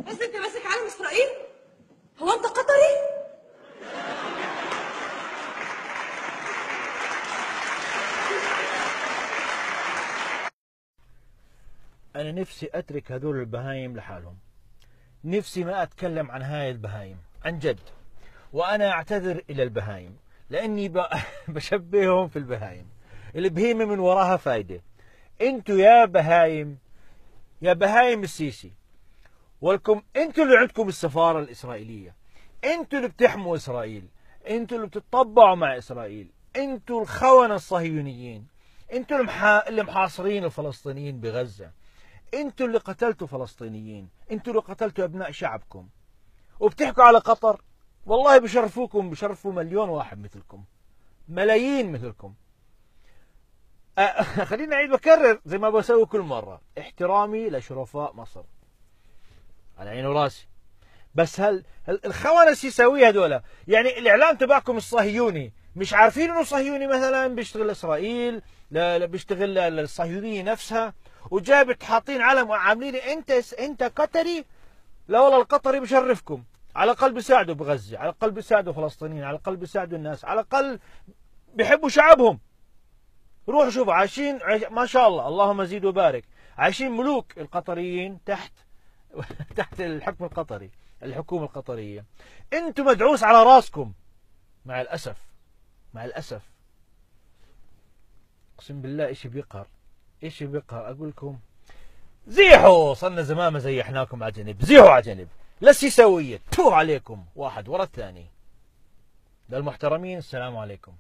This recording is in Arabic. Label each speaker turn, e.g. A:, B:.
A: بس انت ماسك علم اسرائيل؟ هو انت قطري؟
B: أنا نفسي أترك هذول البهايم لحالهم، نفسي ما أتكلم عن هاي البهايم عن جد، وأنا أعتذر إلى البهايم لأني بشبههم في البهايم. البهيمة من وراها فايدة. أنتوا يا بهايم، يا بهايم السيسي، ولكم أنتوا اللي عندكم السفارة الإسرائيلية، أنتوا اللي بتحموا إسرائيل، أنتوا اللي بتطبعوا مع إسرائيل، أنتوا الخونة الصهيونيين، أنتوا اللي محاصرين الفلسطينيين بغزة، أنتوا اللي قتلتوا فلسطينيين، أنتوا اللي قتلتوا أبناء شعبكم، وبتحكوا على قطر. والله بشرفوكم، بشرفوا مليون واحد مثلكم، ملايين مثلكم. خليني أعيد وأكرر زي ما بسوي كل مرة، احترامي لشرفاء مصر على عيني وراسي، بس الخونة السيساوية هذولا، يعني الإعلام تبعكم الصهيوني مش عارفين إنه صهيوني مثلا بيشتغل إسرائيل، لا بيشتغل الصهيونية نفسها، وجابت حاطين علم وعاملين أنت قطري. لا والله القطري بشرفكم، على الأقل بيساعدوا بغزة، على الأقل بيساعدوا فلسطينيين، على الأقل بيساعدوا الناس، على الأقل بيحبوا شعبهم. روحوا شوفوا عايشين ما شاء الله، اللهم زيد وبارك، عايشين ملوك القطريين تحت الحكم القطري، الحكومة القطرية. انتم مدعوس على راسكم مع الأسف، مع الأسف. اقسم بالله اشي بيقهر، اشي بيقهر. اقول لكم زيحوا، صرنا زمان ما زيحناكم على جنب، زيحوا على جنب، لا السيساوية تو عليكم واحد ورا الثاني. للمحترمين السلام عليكم.